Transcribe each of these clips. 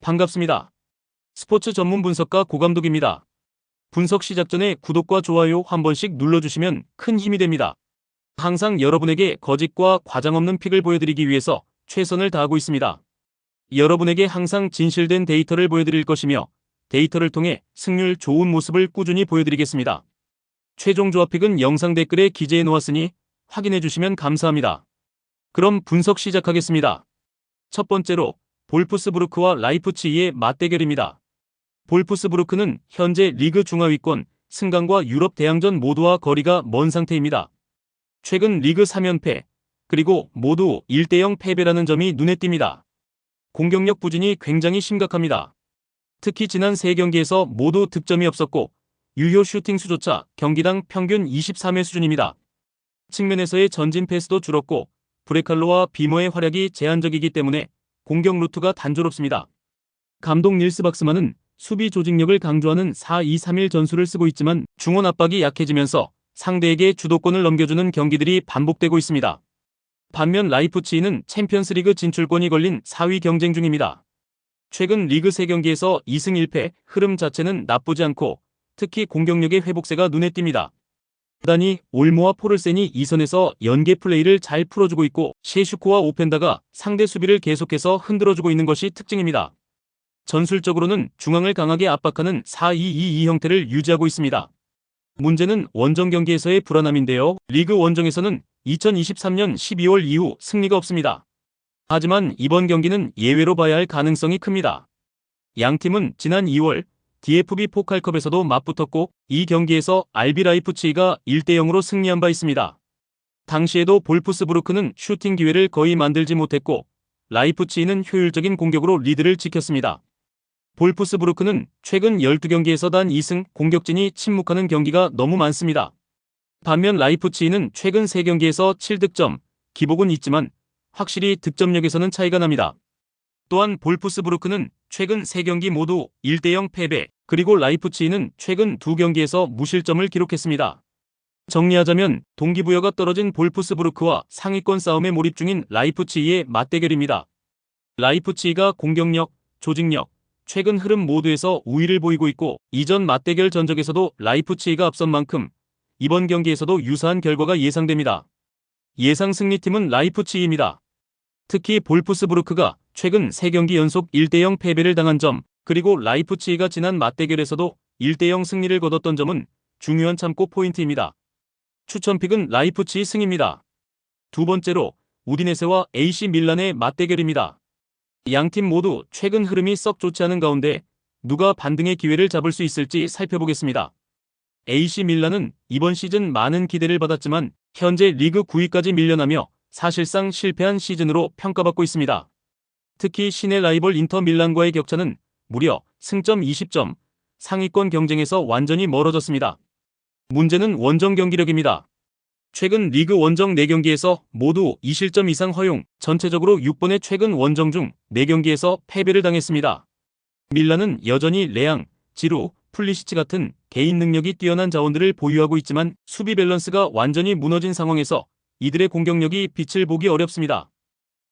반갑습니다. 스포츠 전문 분석가 고감독입니다. 분석 시작 전에 구독과 좋아요 한 번씩 눌러주시면 큰 힘이 됩니다. 항상 여러분에게 거짓과 과장 없는 픽을 보여드리기 위해서 최선을 다하고 있습니다. 여러분에게 항상 진실된 데이터를 보여드릴 것이며 데이터를 통해 승률 좋은 모습을 꾸준히 보여드리겠습니다. 최종 조합픽은 영상 댓글에 기재해 놓았으니 확인해 주시면 감사합니다. 그럼 분석 시작하겠습니다. 첫 번째로 볼프스부르크와 라이프치히의 맞대결입니다. 볼프스부르크는 현재 리그 중하위권, 승강과 유럽 대항전 모두와 거리가 먼 상태입니다. 최근 리그 3연패, 그리고 모두 1대0 패배라는 점이 눈에 띕니다. 공격력 부진이 굉장히 심각합니다. 특히 지난 3경기에서 모두 득점이 없었고 유효 슈팅 수조차 경기당 평균 23회 수준입니다. 측면에서의 전진 패스도 줄었고 브레칼로와 비머의 활약이 제한적이기 때문에 공격 루트가 단조롭습니다. 감독 닐스 박스만은 수비 조직력을 강조하는 4-2-3-1 전술을 쓰고 있지만 중원 압박이 약해지면서 상대에게 주도권을 넘겨주는 경기들이 반복되고 있습니다. 반면 라이프치히는 챔피언스리그 진출권이 걸린 4위 경쟁 중입니다. 최근 리그 3경기에서 2승 1패, 흐름 자체는 나쁘지 않고 특히 공격력의 회복세가 눈에 띕니다. 다니 올모와 포를센이 2선에서 연계 플레이를 잘 풀어주고 있고 셰슈코와 오펜다가 상대 수비를 계속해서 흔들어주고 있는 것이 특징입니다. 전술적으로는 중앙을 강하게 압박하는 4-2-2-2 형태를 유지하고 있습니다. 문제는 원정 경기에서의 불안함인데요. 리그 원정에서는 2023년 12월 이후 승리가 없습니다. 하지만 이번 경기는 예외로 봐야 할 가능성이 큽니다. 양팀은 지난 2월 DFB 포칼컵에서도 맞붙었고 이 경기에서 RB 라이프치히가 1대0으로 승리한 바 있습니다. 당시에도 볼프스부르크는 슈팅 기회를 거의 만들지 못했고 라이프치히는 효율적인 공격으로 리드를 지켰습니다. 볼프스부르크는 최근 12경기에서 단 2승, 공격진이 침묵하는 경기가 너무 많습니다. 반면 라이프치히는 최근 3경기에서 7득점, 기복은 있지만 확실히 득점력에서는 차이가 납니다. 또한 볼프스부르크는 최근 3경기 모두 1대0 패배, 그리고 라이프치히는 최근 2경기에서 무실점을 기록했습니다. 정리하자면 동기부여가 떨어진 볼프스부르크와 상위권 싸움에 몰입 중인 라이프치히의 맞대결입니다. 라이프치히가 공격력, 조직력, 최근 흐름 모두에서 우위를 보이고 있고 이전 맞대결 전적에서도 라이프치히가 앞선 만큼 이번 경기에서도 유사한 결과가 예상됩니다. 예상 승리팀은 라이프치히입니다. 특히 볼프스부르크가 최근 3경기 연속 1대0 패배를 당한 점, 그리고 라이프치히가 지난 맞대결에서도 1대0 승리를 거뒀던 점은 중요한 참고 포인트입니다. 추천픽은 라이프치히 승입니다. 두 번째로 우디네세와 AC 밀란의 맞대결입니다. 양팀 모두 최근 흐름이 썩 좋지 않은 가운데 누가 반등의 기회를 잡을 수 있을지 살펴보겠습니다. AC 밀란은 이번 시즌 많은 기대를 받았지만 현재 리그 9위까지 밀려나며 사실상 실패한 시즌으로 평가받고 있습니다. 특히 신의 라이벌 인터 밀란과의 격차는 무려 승점 20점, 상위권 경쟁에서 완전히 멀어졌습니다. 문제는 원정 경기력입니다. 최근 리그 원정 4경기에서 모두 2실점 이상 허용, 전체적으로 6번의 최근 원정 중 4경기에서 패배를 당했습니다. 밀란은 여전히 레앙, 지루, 풀리시치 같은 개인 능력이 뛰어난 자원들을 보유하고 있지만 수비 밸런스가 완전히 무너진 상황에서 이들의 공격력이 빛을 보기 어렵습니다.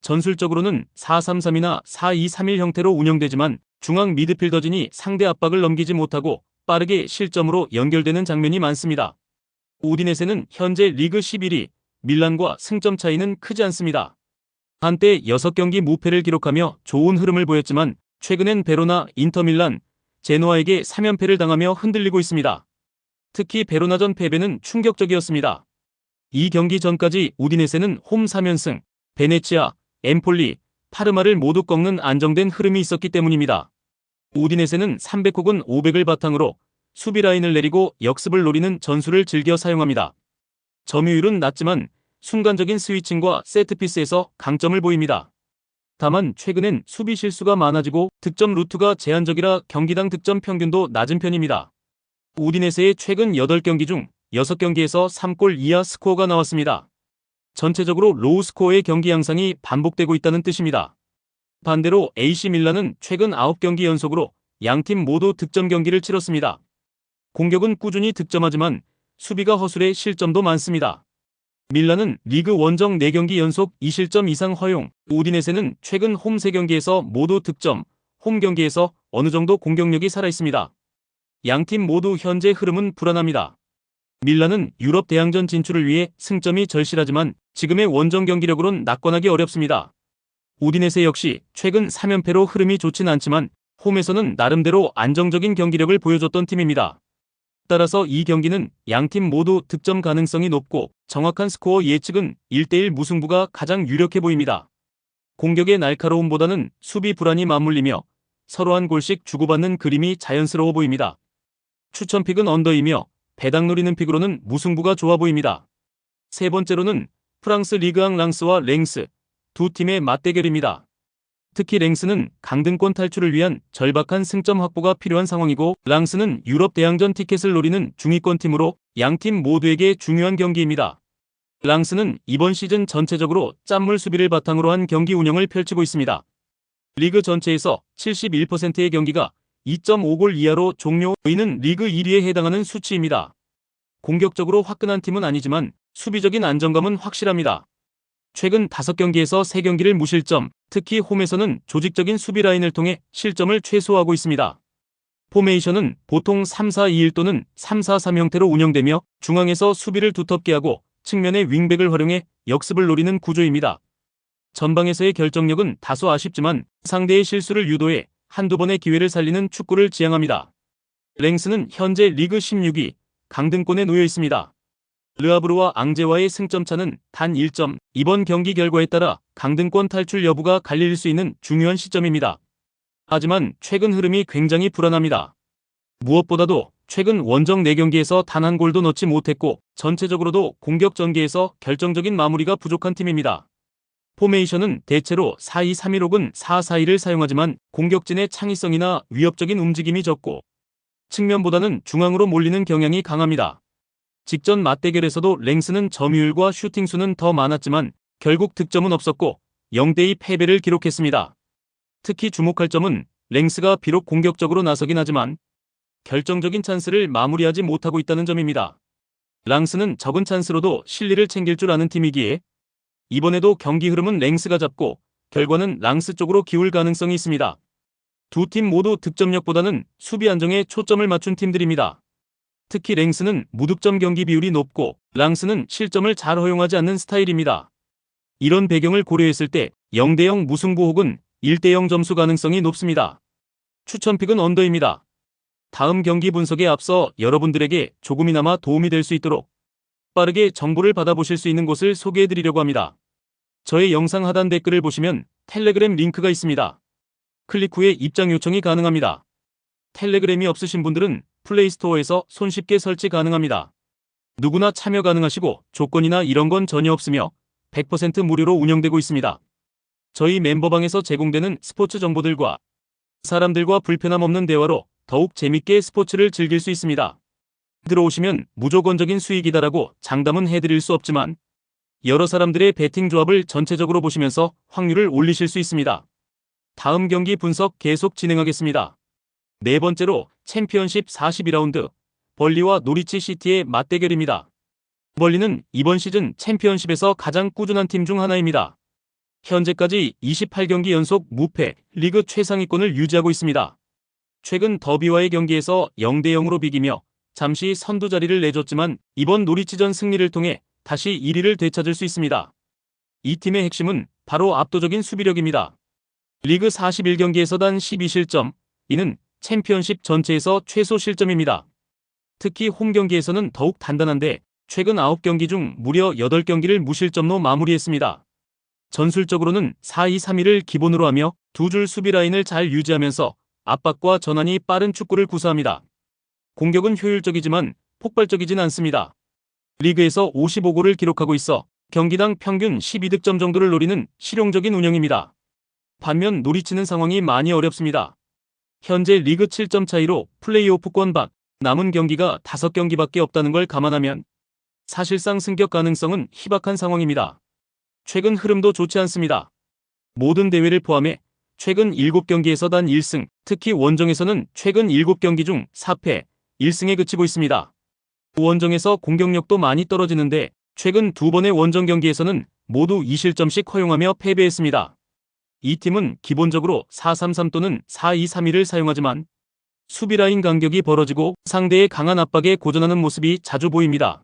전술적으로는 4-3-3이나 4-2-3-1 형태로 운영되지만 중앙 미드필더진이 상대 압박을 넘기지 못하고 빠르게 실점으로 연결되는 장면이 많습니다. 우디네세는 현재 리그 11위, 밀란과 승점 차이는 크지 않습니다. 한때 6경기 무패를 기록하며 좋은 흐름을 보였지만 최근엔 베로나, 인터밀란, 제노아에게 3연패를 당하며 흔들리고 있습니다. 특히 베로나전 패배는 충격적이었습니다. 이 경기 전까지 우디네세는 홈 3연승, 베네치아, 엠폴리, 파르마를 모두 꺾는 안정된 흐름이 있었기 때문입니다. 우디네세는 300 혹은 500을 바탕으로 수비 라인을 내리고 역습을 노리는 전술을 즐겨 사용합니다. 점유율은 낮지만 순간적인 스위칭과 세트피스에서 강점을 보입니다. 다만 최근엔 수비 실수가 많아지고 득점 루트가 제한적이라 경기당 득점 평균도 낮은 편입니다. 우디네세의 최근 8경기 중 6경기에서 3골 이하 스코어가 나왔습니다. 전체적으로 로우 스코어의 경기 양상이 반복되고 있다는 뜻입니다. 반대로 AC 밀란은 최근 9경기 연속으로 양팀 모두 득점 경기를 치렀습니다. 공격은 꾸준히 득점하지만 수비가 허술해 실점도 많습니다. 밀란은 리그 원정 4경기 연속 2실점 이상 허용, 우디네세는 최근 홈 3경기에서 모두 득점, 홈 경기에서 어느 정도 공격력이 살아있습니다. 양팀 모두 현재 흐름은 불안합니다. 밀란은 유럽 대항전 진출을 위해 승점이 절실하지만 지금의 원정 경기력으론 낙관하기 어렵습니다. 우디네세 역시 최근 3연패로 흐름이 좋진 않지만 홈에서는 나름대로 안정적인 경기력을 보여줬던 팀입니다. 따라서 이 경기는 양팀 모두 득점 가능성이 높고 정확한 스코어 예측은 1대1 무승부가 가장 유력해 보입니다. 공격의 날카로움보다는 수비 불안이 맞물리며 서로 한 골씩 주고받는 그림이 자연스러워 보입니다. 추천픽은 언더이며 배당 노리는 픽으로는 무승부가 좋아 보입니다. 세 번째로는 프랑스 리그앙 랑스와 랭스, 두 팀의 맞대결입니다. 특히 랭스는 강등권 탈출을 위한 절박한 승점 확보가 필요한 상황이고 랑스는 유럽 대항전 티켓을 노리는 중위권 팀으로 양팀 모두에게 중요한 경기입니다. 랑스는 이번 시즌 전체적으로 짠물 수비를 바탕으로 한 경기 운영을 펼치고 있습니다. 리그 전체에서 71%의 경기가 2.5골 이하로 종료, 이는 리그 1위에 해당하는 수치입니다. 공격적으로 화끈한 팀은 아니지만 수비적인 안정감은 확실합니다. 최근 5경기에서 3경기를 무실점, 특히 홈에서는 조직적인 수비 라인을 통해 실점을 최소화하고 있습니다. 포메이션은 보통 3-4-2-1 또는 3-4-3 형태로 운영되며 중앙에서 수비를 두텁게 하고 측면의 윙백을 활용해 역습을 노리는 구조입니다. 전방에서의 결정력은 다소 아쉽지만 상대의 실수를 유도해 한두 번의 기회를 살리는 축구를 지향합니다. 랭스는 현재 리그 16위, 강등권에 놓여 있습니다. 르아브르와 앙제와의 승점 차는 단 1점, 이번 경기 결과에 따라 강등권 탈출 여부가 갈릴 수 있는 중요한 시점입니다. 하지만 최근 흐름이 굉장히 불안합니다. 무엇보다도 최근 원정 4경기에서 단 한 골도 넣지 못했고 전체적으로도 공격 전개에서 결정적인 마무리가 부족한 팀입니다. 포메이션은 대체로 4-2-3-1 혹은 4-4-2를 사용하지만 공격진의 창의성이나 위협적인 움직임이 적고 측면보다는 중앙으로 몰리는 경향이 강합니다. 직전 맞대결에서도 랭스는 점유율과 슈팅 수는 더 많았지만 결국 득점은 없었고 0대2 패배를 기록했습니다. 특히 주목할 점은 랭스가 비록 공격적으로 나서긴 하지만 결정적인 찬스를 마무리하지 못하고 있다는 점입니다. 랑스는 적은 찬스로도 실리를 챙길 줄 아는 팀이기에 이번에도 경기 흐름은 랭스가 잡고 결과는 랑스 쪽으로 기울 가능성이 있습니다. 두 팀 모두 득점력보다는 수비 안정에 초점을 맞춘 팀들입니다. 특히 랭스는 무득점 경기 비율이 높고 랑스는 실점을 잘 허용하지 않는 스타일입니다. 이런 배경을 고려했을 때 0대0 무승부 혹은 1대0 점수 가능성이 높습니다. 추천픽은 언더입니다. 다음 경기 분석에 앞서 여러분들에게 조금이나마 도움이 될 수 있도록 빠르게 정보를 받아보실 수 있는 곳을 소개해드리려고 합니다. 저의 영상 하단 댓글을 보시면 텔레그램 링크가 있습니다. 클릭 후에 입장 요청이 가능합니다. 텔레그램이 없으신 분들은 플레이스토어에서 손쉽게 설치 가능합니다. 누구나 참여 가능하시고 조건이나 이런 건 전혀 없으며 100% 무료로 운영되고 있습니다. 저희 멤버방에서 제공되는 스포츠 정보들과 사람들과 불편함 없는 대화로 더욱 재밌게 스포츠를 즐길 수 있습니다. 들어오시면 무조건적인 수익이다라고 장담은 해드릴 수 없지만 여러 사람들의 배팅 조합을 전체적으로 보시면서 확률을 올리실 수 있습니다. 다음 경기 분석 계속 진행하겠습니다. 네 번째로 챔피언십 42라운드 벌리와 노리치 시티의 맞대결입니다. 벌리는 이번 시즌 챔피언십에서 가장 꾸준한 팀 중 하나입니다. 현재까지 28경기 연속 무패, 리그 최상위권을 유지하고 있습니다. 최근 더비와의 경기에서 0대0으로 비기며 잠시 선두 자리를 내줬지만 이번 노리치전 승리를 통해 다시 1위를 되찾을 수 있습니다. 이 팀의 핵심은 바로 압도적인 수비력입니다. 리그 41경기에서 단 12실점, 이는 챔피언십 전체에서 최소 실점입니다. 특히 홈 경기에서는 더욱 단단한데 최근 9경기 중 무려 8경기를 무실점로 마무리했습니다. 전술적으로는 4-2-3-1을 기본으로 하며 두 줄 수비 라인을 잘 유지하면서 압박과 전환이 빠른 축구를 구사합니다. 공격은 효율적이지만 폭발적이진 않습니다. 리그에서 55골을 기록하고 있어 경기당 평균 12득점 정도를 노리는 실용적인 운영입니다. 반면 노리치는 상황이 많이 어렵습니다. 현재 리그 7점 차이로 플레이오프권 밖, 남은 경기가 5경기밖에 없다는 걸 감안하면 사실상 승격 가능성은 희박한 상황입니다. 최근 흐름도 좋지 않습니다. 모든 대회를 포함해 최근 7경기에서 단 1승, 특히 원정에서는 최근 7경기 중 4패, 1승에 그치고 있습니다. 원정에서 공격력도 많이 떨어지는데 최근 2번의 원정 경기에서는 모두 2실점씩 허용하며 패배했습니다. 이 팀은 기본적으로 4-3-3 또는 4-2-3-1을 사용하지만 수비 라인 간격이 벌어지고 상대의 강한 압박에 고전하는 모습이 자주 보입니다.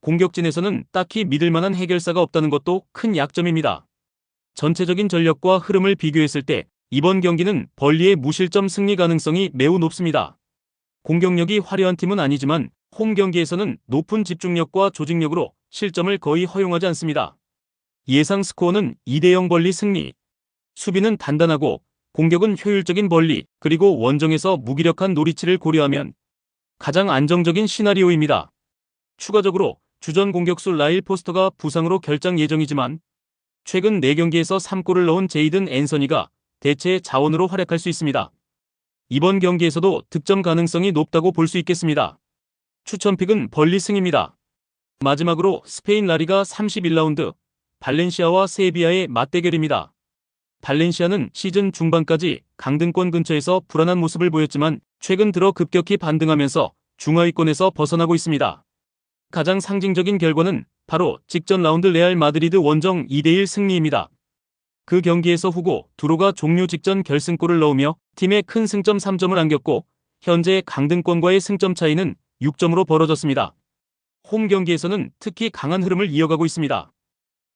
공격진에서는 딱히 믿을 만한 해결사가 없다는 것도 큰 약점입니다. 전체적인 전력과 흐름을 비교했을 때 이번 경기는 벌리의 무실점 승리 가능성이 매우 높습니다. 공격력이 화려한 팀은 아니지만 홈 경기에서는 높은 집중력과 조직력으로 실점을 거의 허용하지 않습니다. 예상 스코어는 2-0 벌리 승리. 수비는 단단하고 공격은 효율적인 벌리, 그리고 원정에서 무기력한 노리치를 고려하면 가장 안정적인 시나리오입니다. 추가적으로 주전 공격수 라일 포스터가 부상으로 결장 예정이지만 최근 4경기에서 3골을 넣은 제이든 앤서니가 대체 자원으로 활약할 수 있습니다. 이번 경기에서도 득점 가능성이 높다고 볼 수 있겠습니다. 추천픽은 벌리 승입니다. 마지막으로 스페인 라리가 31라운드 발렌시아와 세비야의 맞대결입니다. 발렌시아는 시즌 중반까지 강등권 근처에서 불안한 모습을 보였지만 최근 들어 급격히 반등하면서 중하위권에서 벗어나고 있습니다. 가장 상징적인 결과는 바로 직전 라운드 레알 마드리드 원정 2-1 승리입니다. 그 경기에서 후고 두로가 종료 직전 결승골을 넣으며 팀에 큰 승점 3점을 안겼고 현재 강등권과의 승점 차이는 6점으로 벌어졌습니다. 홈 경기에서는 특히 강한 흐름을 이어가고 있습니다.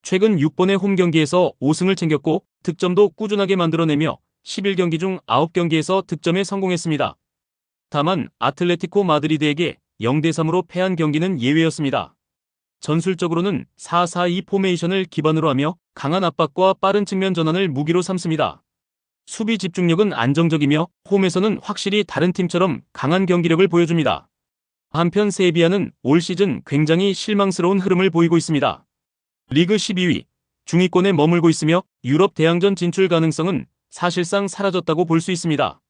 최근 6번의 홈 경기에서 5승을 챙겼고 득점도 꾸준하게 만들어내며 11경기 중 9경기에서 득점에 성공했습니다. 다만 아틀레티코 마드리드에게 0-3으로 패한 경기는 예외였습니다. 전술적으로는 4-4-2 포메이션을 기반으로 하며 강한 압박과 빠른 측면 전환을 무기로 삼습니다. 수비 집중력은 안정적이며 홈에서는 확실히 다른 팀처럼 강한 경기력을 보여줍니다. 한편 세비야는 올 시즌 굉장히 실망스러운 흐름을 보이고 있습니다. 리그 12위, 중위권에 머물고 있으며 유럽 대항전 진출 가능성은 사실상 사라졌다고 볼 수 있습니다.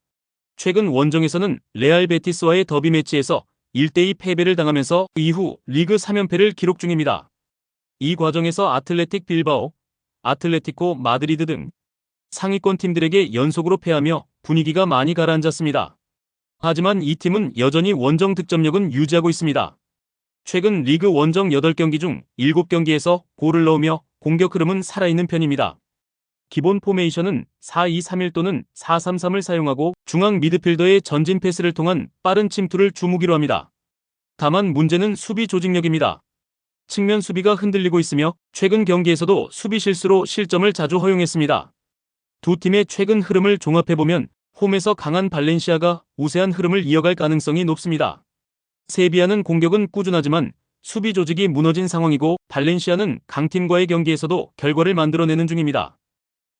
최근 원정에서는 레알 베티스와의 더비 매치에서 1-2 패배를 당하면서 이후 리그 3연패를 기록 중입니다. 이 과정에서 아틀레틱 빌바오, 아틀레티코 마드리드 등 상위권 팀들에게 연속으로 패하며 분위기가 많이 가라앉았습니다. 하지만 이 팀은 여전히 원정 득점력은 유지하고 있습니다. 최근 리그 원정 8경기 중 7경기에서 골을 넣으며 공격 흐름은 살아있는 편입니다. 기본 포메이션은 4-2-3-1 또는 4-3-3을 사용하고 중앙 미드필더의 전진 패스를 통한 빠른 침투를 주무기로 합니다. 다만 문제는 수비 조직력입니다. 측면 수비가 흔들리고 있으며 최근 경기에서도 수비 실수로 실점을 자주 허용했습니다. 두 팀의 최근 흐름을 종합해보면 홈에서 강한 발렌시아가 우세한 흐름을 이어갈 가능성이 높습니다. 세비야는 공격은 꾸준하지만 수비 조직이 무너진 상황이고 발렌시아는 강팀과의 경기에서도 결과를 만들어내는 중입니다.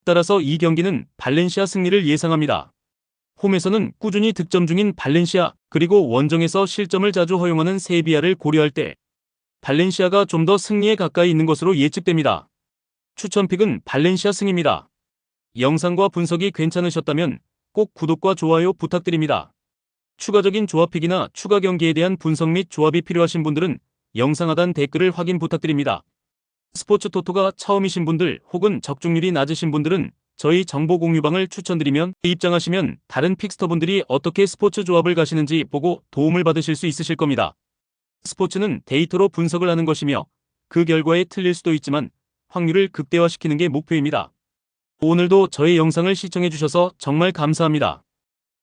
따라서 이 경기는 발렌시아 승리를 예상합니다. 홈에서는 꾸준히 득점 중인 발렌시아, 그리고 원정에서 실점을 자주 허용하는 세비야를 고려할 때 발렌시아가 좀 더 승리에 가까이 있는 것으로 예측됩니다. 추천픽은 발렌시아 승입니다. 영상과 분석이 괜찮으셨다면 꼭 구독과 좋아요 부탁드립니다. 추가적인 조합픽이나 추가 경기에 대한 분석 및 조합이 필요하신 분들은 영상 하단 댓글을 확인 부탁드립니다. 스포츠 토토가 처음이신 분들 혹은 적중률이 낮으신 분들은 저희 정보 공유방을 추천드리면 입장하시면 다른 픽스터분들이 어떻게 스포츠 조합을 가시는지 보고 도움을 받으실 수 있으실 겁니다. 스포츠는 데이터로 분석을 하는 것이며 그 결과에 틀릴 수도 있지만 확률을 극대화시키는 게 목표입니다. 오늘도 저의 영상을 시청해주셔서 정말 감사합니다.